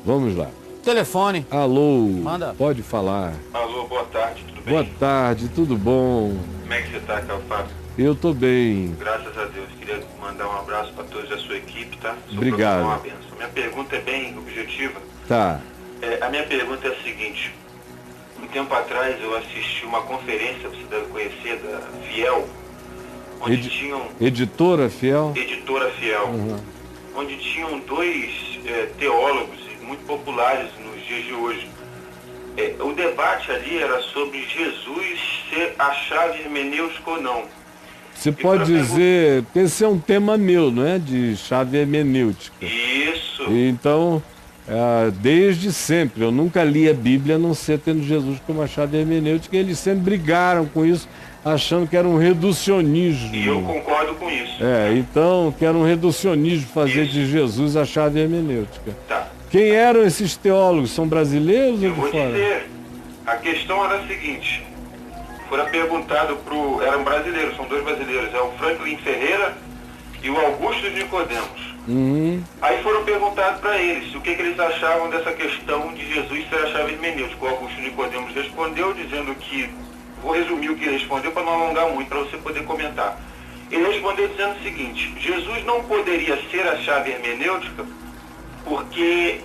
Vamos lá. Telefone. Alô, Manda. pode falar. Alô, boa tarde, tudo bem? Boa tarde, tudo bom? Como é que você tá, Fábio? Eu tô bem. Graças a Deus. Queria mandar um abraço para todos da sua equipe, tá? Sua Obrigado. profissão é uma benção. Minha pergunta é bem objetiva. Tá. A minha pergunta é a seguinte. Um tempo atrás eu assisti uma conferência, você deve conhecer, da Fiel, onde tinham... Editora Fiel? Editora Fiel. Onde tinham dois teólogos muito populares nos dias de hoje. O debate ali era sobre Jesus ser a chave hermenêutica ou não. Você pode dizer, porque esse é um tema meu, não é? De chave hermenêutica. Isso. Então, desde sempre, eu nunca li a Bíblia a não ser tendo Jesus como a chave hermenêutica, e eles sempre brigaram com isso, achando que era um reducionismo. E eu concordo com isso. Então, que era um reducionismo fazer de Jesus a chave hermenêutica. Tá. Quem eram esses teólogos? São brasileiros ou Eu de vou fora? dizer, a questão era a seguinte, fora perguntado eram brasileiros, são dois brasileiros, é o Franklin Ferreira e o Augusto Nicodemos. Aí foram perguntados para eles o que eles achavam dessa questão de Jesus ser a chave hermenêutica. O Augusto Nicodemos respondeu dizendo que, vou resumir o que ele respondeu para não alongar muito, para você poder comentar. Ele respondeu dizendo o seguinte: Jesus não poderia ser a chave hermenêutica porque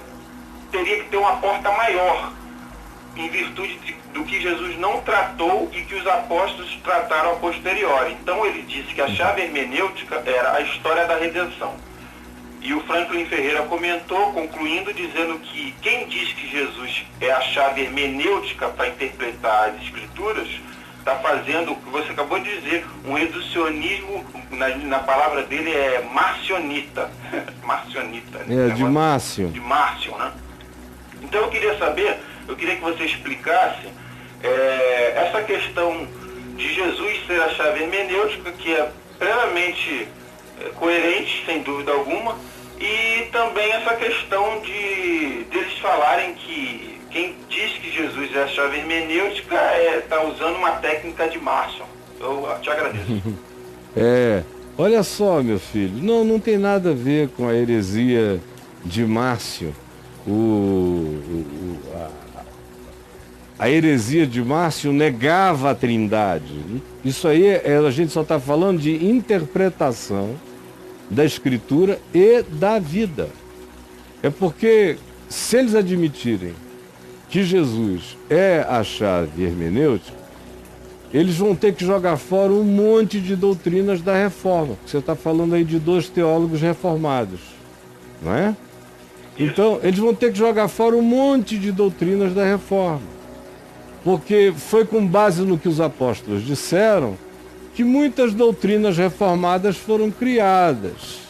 teria que ter uma porta maior, em virtude do que Jesus não tratou e que os apóstolos trataram a posteriori. Então ele disse que a chave hermenêutica era a história da redenção. E o Franklin Ferreira comentou, concluindo, dizendo que quem diz que Jesus é a chave hermenêutica para interpretar as escrituras, está fazendo o que você acabou de dizer, um reducionismo, na palavra dele é marcionita. Marcionita. Né? De Márcio. De Márcio, né? Então eu queria que você explicasse essa questão de Jesus ser a chave hermenêutica, que é plenamente coerente, sem dúvida alguma, e também essa questão deles falarem que quem diz que Jesus é a chave hermenêutica está usando uma técnica de Márcio. Eu te agradeço. Olha só, meu filho, não tem nada a ver com a heresia de Márcio. A heresia de Márcio negava a Trindade. Isso aí a gente só está falando de interpretação da Escritura e da vida. É porque se eles admitirem que Jesus é a chave hermenêutica, eles vão ter que jogar fora um monte de doutrinas da reforma. Você está falando aí de dois teólogos reformados, não é? Então, eles vão ter que jogar fora um monte de doutrinas da reforma. Porque foi com base no que os apóstolos disseram que muitas doutrinas reformadas foram criadas.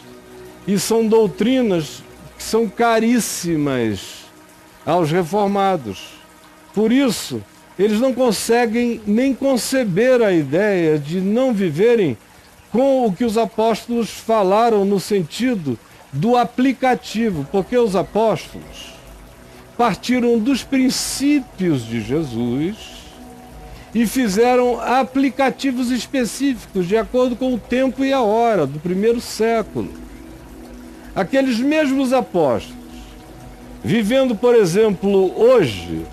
E são doutrinas que são caríssimas aos reformados. Por isso, eles não conseguem nem conceber a ideia de não viverem com o que os apóstolos falaram no sentido do aplicativo, porque os apóstolos partiram dos princípios de Jesus e fizeram aplicativos específicos de acordo com o tempo e a hora do primeiro século. Aqueles mesmos apóstolos, vivendo, por exemplo, hoje,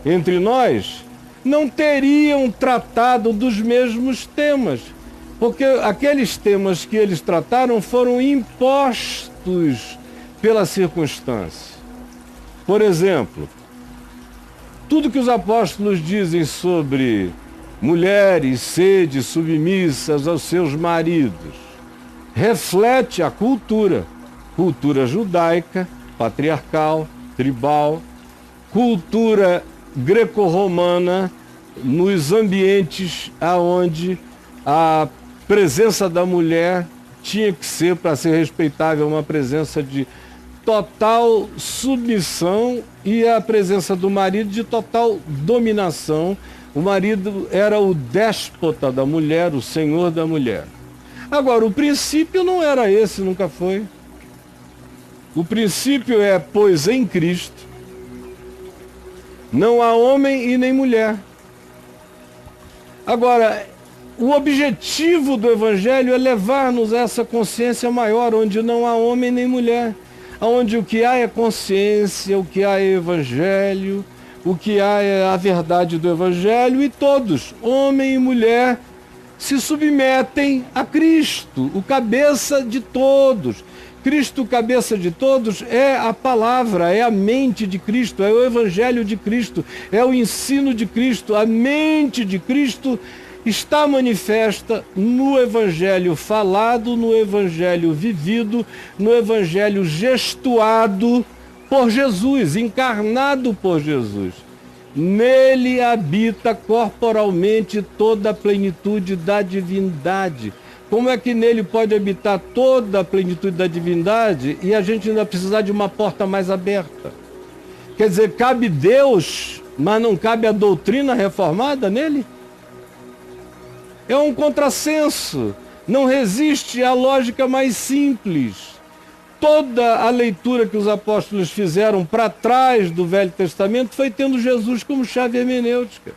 entre nós, não teriam tratado dos mesmos temas, porque aqueles temas que eles trataram foram impostos pela circunstância. Por exemplo, tudo que os apóstolos dizem sobre mulheres sede submissas aos seus maridos reflete a cultura judaica, patriarcal, tribal, cultura greco-romana, nos ambientes aonde a presença da mulher tinha que ser, para ser respeitável, uma presença de total submissão, e a presença do marido de total dominação. O marido era o déspota da mulher, o senhor da mulher. Agora, o princípio não era esse, nunca foi. O princípio é, pois em Cristo não há homem e nem mulher. Agora, o objetivo do Evangelho é levar-nos a essa consciência maior, onde não há homem nem mulher. onde o que há é consciência, o que há é evangelho, o que há é a verdade do evangelho, e todos, homem e mulher, se submetem a Cristo, o cabeça de todos. Cristo, cabeça de todos, é a palavra, é a mente de Cristo, é o evangelho de Cristo, é o ensino de Cristo. A mente de Cristo está manifesta no evangelho falado, no evangelho vivido, no evangelho gestuado por Jesus, encarnado por Jesus. Nele habita corporalmente toda a plenitude da divindade. Como é que nele pode habitar toda a plenitude da divindade e a gente ainda precisar de uma porta mais aberta? Quer dizer, cabe Deus, mas não cabe a doutrina reformada nele? É um contrassenso, não resiste à lógica mais simples. Toda a leitura que os apóstolos fizeram para trás do Velho Testamento foi tendo Jesus como chave hermenêutica.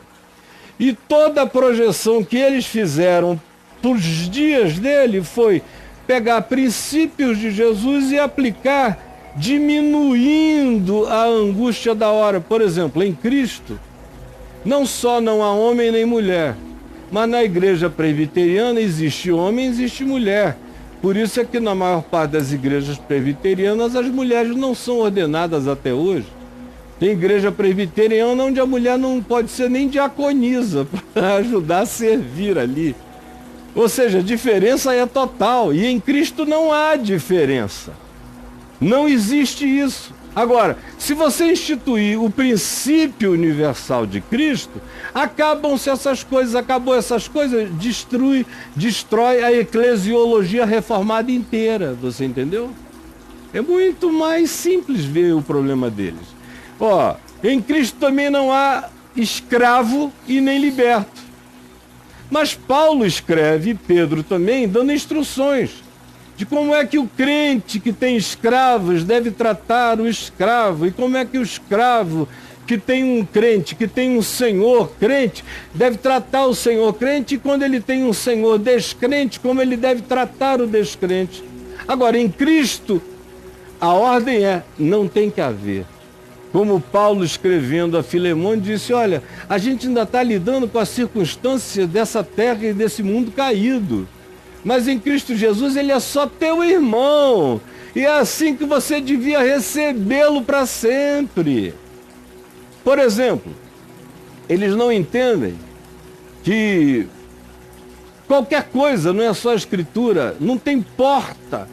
E toda a projeção que eles fizeram para os dias dele foi pegar princípios de Jesus e aplicar, diminuindo a angústia da hora. Por exemplo, em Cristo, não só não há homem nem mulher, mas na igreja presbiteriana existe homem, existe mulher. Por isso é que na maior parte das igrejas presbiterianas as mulheres não são ordenadas até hoje. Tem igreja presbiteriana onde a mulher não pode ser nem diaconisa para ajudar a servir ali. Ou seja, a diferença é total. E em Cristo não há diferença. Não existe isso. Agora, se você instituir o princípio universal de Cristo, acabam-se essas coisas, acabou essas coisas, destrói a eclesiologia reformada inteira. Você entendeu? É muito mais simples ver o problema deles. Ó, em Cristo também não há escravo e nem liberto. Mas Paulo escreve, e Pedro também, dando instruções de como é que o crente que tem escravos deve tratar o escravo, e como é que o escravo que tem um crente, que tem um senhor crente, deve tratar o senhor crente, e quando ele tem um senhor descrente, como ele deve tratar o descrente. Agora, em Cristo, a ordem é, não tem que haver. Como Paulo, escrevendo a Filemão, disse, olha, a gente ainda está lidando com as circunstâncias dessa terra e desse mundo caído. Mas em Cristo Jesus ele é só teu irmão. E é assim que você devia recebê-lo para sempre. Por exemplo, eles não entendem que qualquer coisa, não é só a Escritura, não tem porta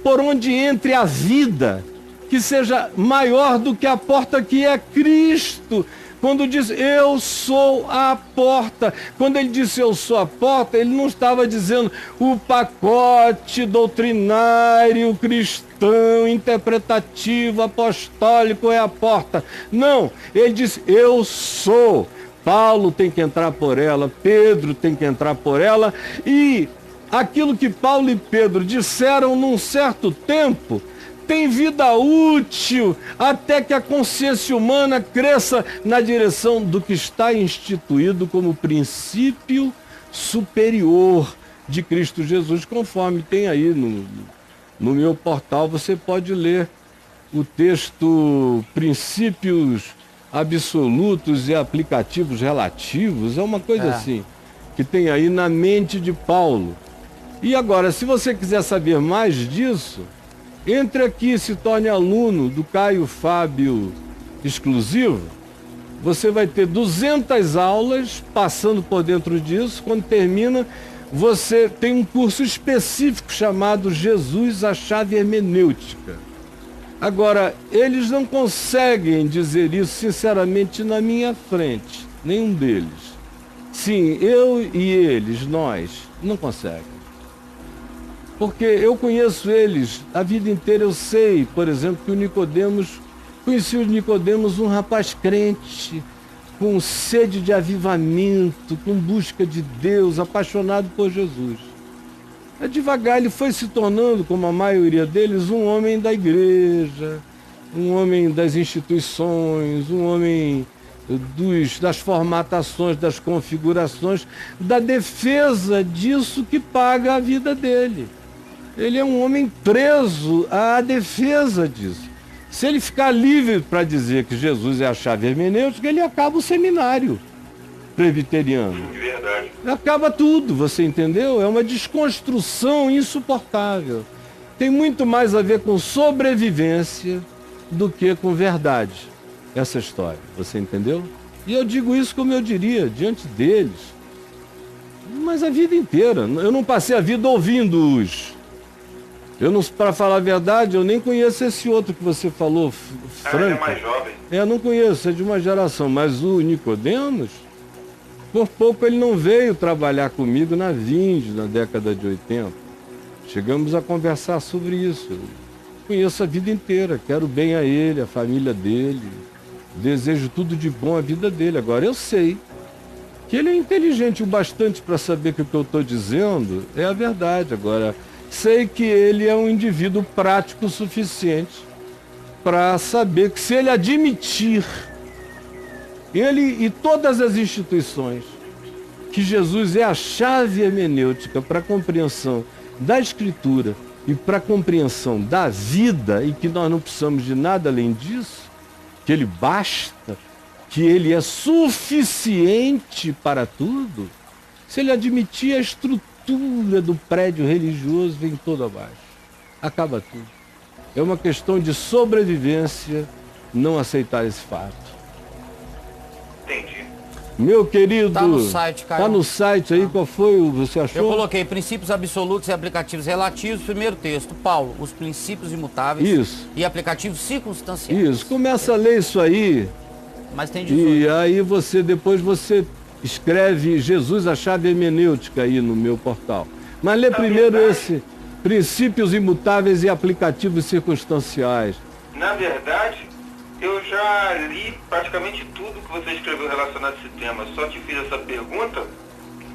por onde entre a vida que seja maior do que a porta que é Cristo. Quando diz, eu sou a porta. Quando ele disse, eu sou a porta, ele não estava dizendo o pacote doutrinário, cristão, interpretativo, apostólico é a porta. Não, ele disse, eu sou. Paulo tem que entrar por ela, Pedro tem que entrar por ela, e aquilo que Paulo e Pedro disseram num certo tempo, tem vida útil até que a consciência humana cresça na direção do que está instituído como princípio superior de Cristo Jesus, conforme tem aí no meu portal, você pode ler o texto Princípios Absolutos e Aplicativos Relativos, é uma coisa assim, que tem aí na mente de Paulo. E agora, se você quiser saber mais disso, entre aqui e se torne aluno do Caio Fábio Exclusivo. Você vai ter 200 aulas passando por dentro disso. Quando termina, você tem um curso específico chamado Jesus, a Chave Hermenêutica. Agora, eles não conseguem dizer isso sinceramente na minha frente, nenhum deles. Sim, eu e eles, nós, não conseguem. Porque eu conheço eles a vida inteira, eu sei, por exemplo, que conheci o Nicodemos, um rapaz crente, com sede de avivamento, com busca de Deus, apaixonado por Jesus. Devagar ele foi se tornando, como a maioria deles, um homem da igreja, um homem das instituições, um homem das formatações, das configurações, da defesa disso que paga a vida dele. Ele é um homem preso à defesa disso. Se ele ficar livre para dizer que Jesus é a chave hermenêutica, ele acaba o seminário presbiteriano. De verdade. Acaba tudo, você entendeu? É uma desconstrução insuportável. Tem muito mais a ver com sobrevivência do que com verdade, essa história, você entendeu? E eu digo isso como eu diria, diante deles. Mas a vida inteira, eu não passei a vida ouvindo-os. Para falar a verdade, eu nem conheço esse outro que você falou, Franco. Ele é mais jovem. Eu não conheço, é de uma geração, mas o Nicodemos, por pouco ele não veio trabalhar comigo na Vindes, na década de 80. Chegamos a conversar sobre isso. Conheço a vida inteira, quero bem a ele, a família dele, desejo tudo de bom à vida dele. Agora, eu sei que ele é inteligente o bastante para saber que o que eu estou dizendo é a verdade. Agora, sei que ele é um indivíduo prático o suficiente para saber que se ele admitir, ele e todas as instituições, que Jesus é a chave hermenêutica para a compreensão da Escritura e para a compreensão da vida, e que nós não precisamos de nada além disso, que ele basta, que ele é suficiente para tudo, se ele admitir, a estrutura do prédio religioso vem toda abaixo, acaba tudo. É uma questão de sobrevivência não aceitar esse fato. Entendi. Meu querido, tá no site, Caio. Tá no site aí, qual foi o você achou? Eu coloquei princípios absolutos e aplicativos relativos, primeiro texto, Paulo, os princípios imutáveis. Isso. E aplicativos circunstanciais. Isso, começa a ler isso aí. Mas tem 18. E aí depois você escreve Jesus, a chave hermenêutica aí no meu portal. Mas lê primeiro esse, princípios imutáveis e aplicativos circunstanciais. Na verdade, eu já li praticamente tudo que você escreveu relacionado a esse tema. Só te fiz essa pergunta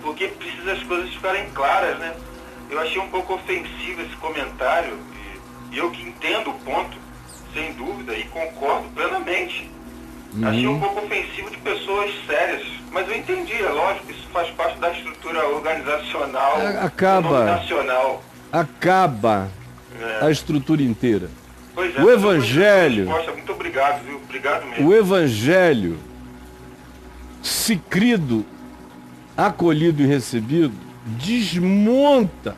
porque precisa as coisas ficarem claras, né? Eu achei um pouco ofensivo esse comentário, e eu que entendo o ponto, sem dúvida, e concordo plenamente. Achei um pouco ofensivo de pessoas sérias, mas eu entendi, é lógico, isso faz parte da estrutura organizacional, nacional. Acaba a estrutura inteira. Pois é, o Evangelho, muito obrigado, viu? Obrigado mesmo. O Evangelho, se crido, acolhido e recebido, desmonta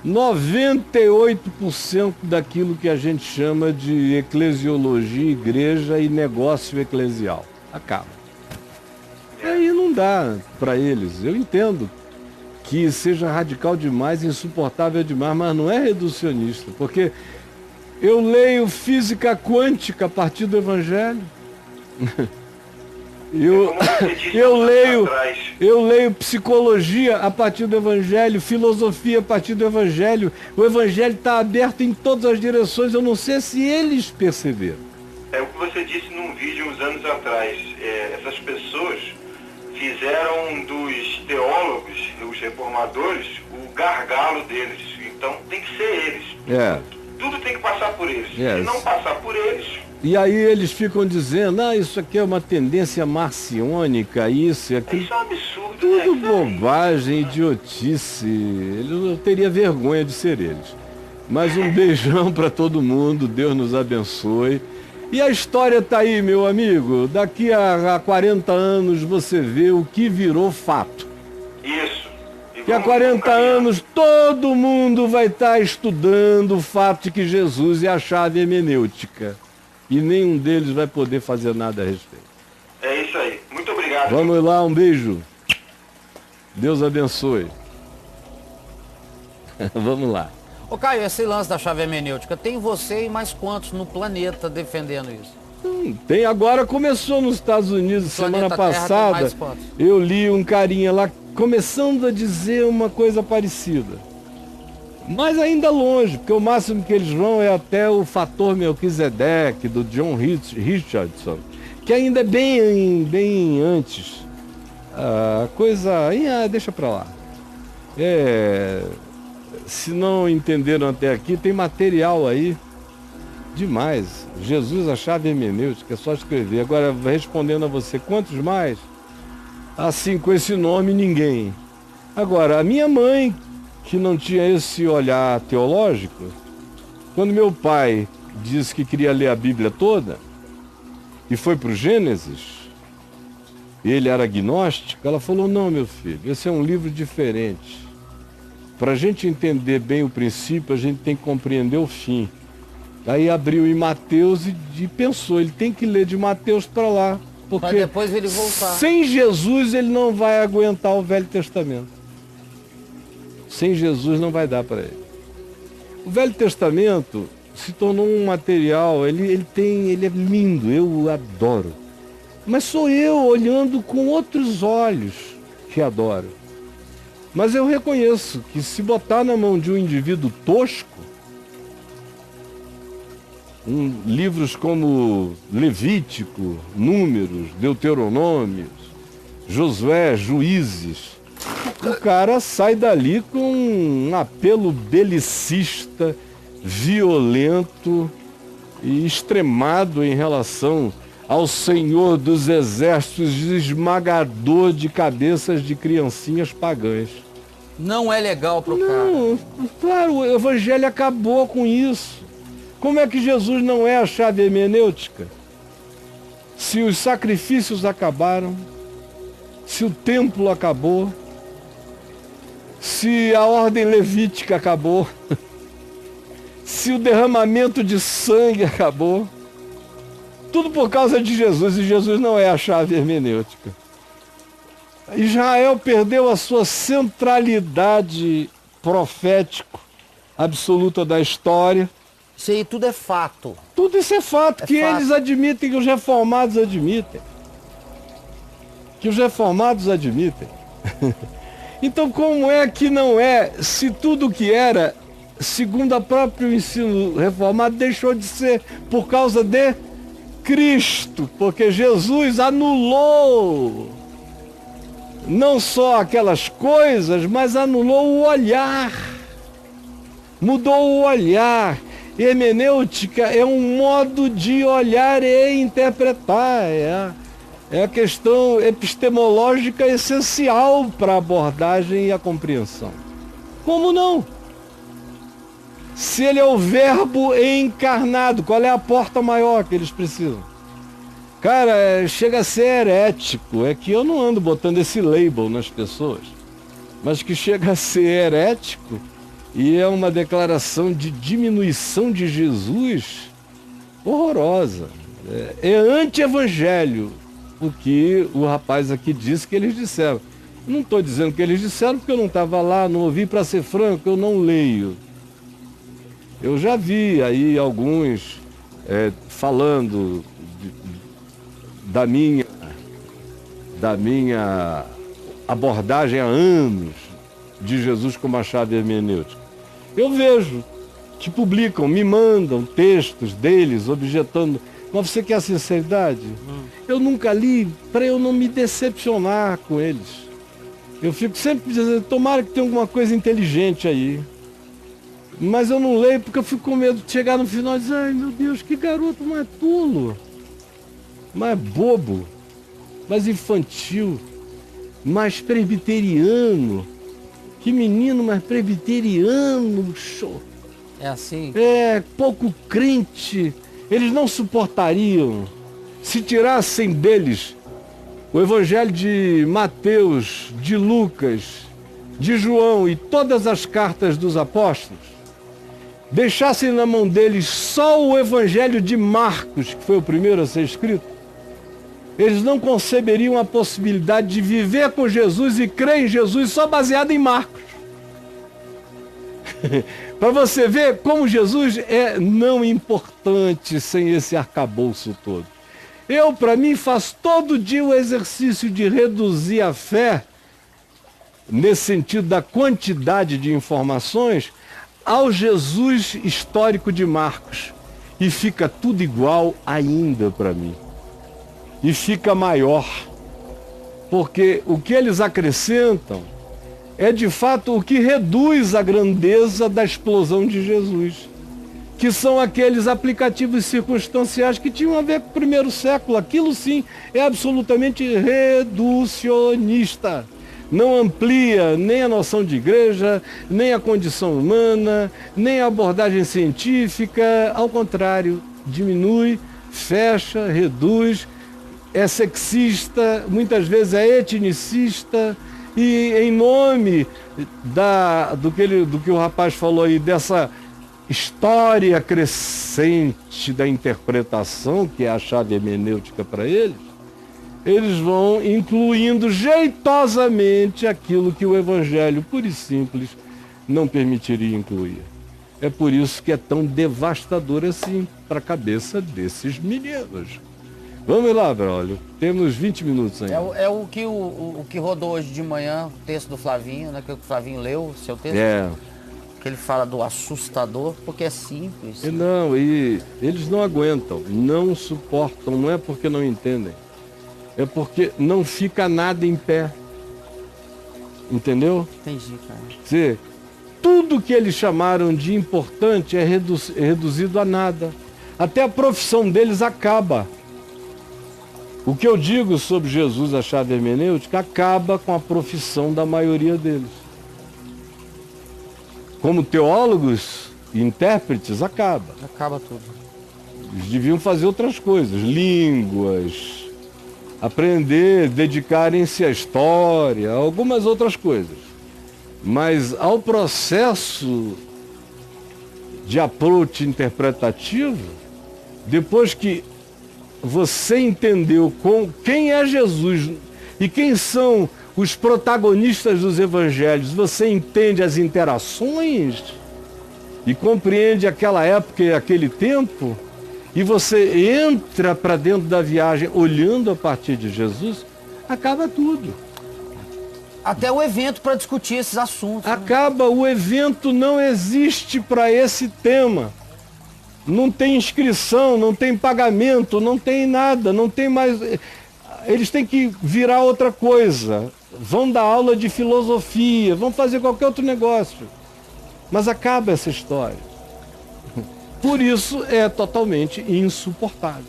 98% daquilo que a gente chama de eclesiologia, igreja e negócio eclesial. Acaba. E aí não dá para eles. Eu entendo que seja radical demais, insuportável demais, mas não é reducionista, porque eu leio física quântica a partir do Evangelho. Eu leio psicologia a partir do Evangelho, filosofia a partir do Evangelho. O Evangelho está aberto em todas as direções, eu não sei se eles perceberam. É o que você disse num vídeo uns anos atrás. Essas pessoas fizeram dos teólogos, os reformadores, o gargalo deles. Então tem que ser eles. Tudo tem que passar por eles. Se não passar por eles... E aí eles ficam dizendo, isso aqui é uma tendência marciônica, isso e aquilo. Isso é um absurdo, tudo né? Bobagem, idiotice. Eu teria vergonha de ser eles. Mas um beijão para todo mundo, Deus nos abençoe. E a história tá aí, meu amigo. Daqui a 40 anos você vê o que virou fato. Isso. Que há 40 anos todo mundo vai estar estudando o fato de que Jesus é a chave hermenêutica. E nenhum deles vai poder fazer nada a respeito. É isso aí. Muito obrigado. Vamos lá, um beijo. Deus abençoe. Vamos lá. Ô Caio, esse lance da chave hermenêutica, tem você e mais quantos no planeta defendendo isso? Tem, agora começou nos Estados Unidos, semana passada. Eu li um carinha lá começando a dizer uma coisa parecida. Mas ainda longe, porque o máximo que eles vão é até o fator Melquisedeque, do John Richardson, que ainda é bem antes. A coisa... deixa pra lá. Se não entenderam até aqui, tem material aí demais. Jesus, a chave hermenêutica, é só escrever. Agora, respondendo a você, quantos mais? Assim, com esse nome, ninguém. Agora, a minha mãe, que não tinha esse olhar teológico, quando meu pai disse que queria ler a Bíblia toda, e foi para o Gênesis, ele era agnóstico, ela falou, não, meu filho, esse é um livro diferente. Para a gente entender bem o princípio, a gente tem que compreender o fim. Aí abriu em Mateus e pensou, ele tem que ler de Mateus para lá, porque para depois ele voltar. Sem Jesus ele não vai aguentar o Velho Testamento. Sem Jesus não vai dar para ele. O Velho Testamento se tornou um material, ele é lindo, eu adoro. Mas sou eu olhando com outros olhos que adoro. Mas eu reconheço que se botar na mão de um indivíduo tosco, livros como Levítico, Números, Deuteronômios, Josué, Juízes, o cara sai dali com um apelo belicista, violento e extremado em relação ao Senhor dos Exércitos, esmagador de cabeças de criancinhas pagãs. Não é legal pro cara. Não, claro, o Evangelho acabou com isso. Como é que Jesus não é a chave hermenêutica? Se os sacrifícios acabaram, se o templo acabou, se a ordem levítica acabou, se o derramamento de sangue acabou, tudo por causa de Jesus, e Jesus não é a chave hermenêutica. Israel perdeu a sua centralidade profético absoluta da história. Isso aí tudo é fato. Tudo isso é fato, que fato. Eles admitem, que os reformados admitem. Que os reformados admitem. Então como é que não é, se tudo que era, segundo o próprio ensino reformado, deixou de ser por causa de Cristo, porque Jesus anulou não só aquelas coisas, mas anulou o olhar, mudou o olhar. Hermenêutica é um modo de olhar e interpretar, é a questão epistemológica essencial para a abordagem e a compreensão. Como não? Se ele é o verbo encarnado, qual é a porta maior que eles precisam? Cara, chega a ser herético, é que eu não ando botando esse label nas pessoas, mas que chega a ser herético e é uma declaração de diminuição de Jesus horrorosa. É anti-evangelho o que o rapaz aqui disse que eles disseram. Não estou dizendo que eles disseram porque eu não estava lá, não ouvi, para ser franco, eu não leio. Eu já vi aí alguns falando da minha abordagem há anos de Jesus como a chave hermenêutica. Eu vejo que publicam, me mandam textos deles objetando, mas você quer sinceridade? Eu nunca li para eu não me decepcionar com eles. Eu fico sempre dizendo, tomara que tenha alguma coisa inteligente aí. Mas eu não leio porque eu fico com medo de chegar no final e dizer, ai meu Deus, que garoto mais tolo, mais bobo, mais infantil, mais presbiteriano. Que menino mais presbiteriano, show. É assim? Pouco crente. Eles não suportariam se tirassem deles o Evangelho de Mateus, de Lucas, de João e todas as cartas dos apóstolos, deixassem na mão deles só o Evangelho de Marcos, que foi o primeiro a ser escrito. Eles não conceberiam a possibilidade de viver com Jesus e crer em Jesus só baseado em Marcos. Para você ver como Jesus é não importante sem esse arcabouço todo. Eu, para mim, faço todo dia o exercício de reduzir a fé, nesse sentido da quantidade de informações, ao Jesus histórico de Marcos. E fica tudo igual ainda para mim. E fica maior, porque o que eles acrescentam é de fato o que reduz a grandeza da explosão de Jesus, que são aqueles aplicativos circunstanciais que tinham a ver com o primeiro século. Aquilo sim é absolutamente reducionista. não amplia nem a noção de igreja, nem a condição humana, nem a abordagem científica, ao contrário, diminui, fecha, reduz, é sexista, muitas vezes é etnicista, e em nome do que o rapaz falou aí, dessa história crescente da interpretação, que é a chave hermenêutica para eles vão incluindo jeitosamente aquilo que o Evangelho, puro e simples, não permitiria incluir. É por isso que é tão devastador assim para a cabeça desses meninos. Vamos lá, Braulio. Temos 20 minutos ainda. É o que rodou hoje de manhã, o texto do Flavinho, né? Que o Flavinho leu, o seu texto. Que ele fala do assustador, porque é simples. E eles não aguentam, não suportam, não é porque não entendem. É porque não fica nada em pé. Entendeu? Entendi, cara. Dizer, tudo que eles chamaram de importante é reduzido a nada. Até a profissão deles acaba. O que eu digo sobre Jesus, a chave hermenêutica, acaba com a profissão da maioria deles. Como teólogos e intérpretes, acaba. Acaba tudo. Eles deviam fazer outras coisas, línguas, aprender, dedicarem-se à história, algumas outras coisas. Mas ao processo de approach interpretativo, depois que você entendeu quem é Jesus e quem são os protagonistas dos evangelhos, você entende as interações e compreende aquela época e aquele tempo, e você entra para dentro da viagem olhando a partir de Jesus, acaba tudo. Até o evento para discutir esses assuntos. Acaba, o evento não existe para esse tema. Não tem inscrição, não tem pagamento, não tem nada, não tem mais... Eles têm que virar outra coisa. Vão dar aula de filosofia, vão fazer qualquer outro negócio. Mas acaba essa história. Por isso é totalmente insuportável.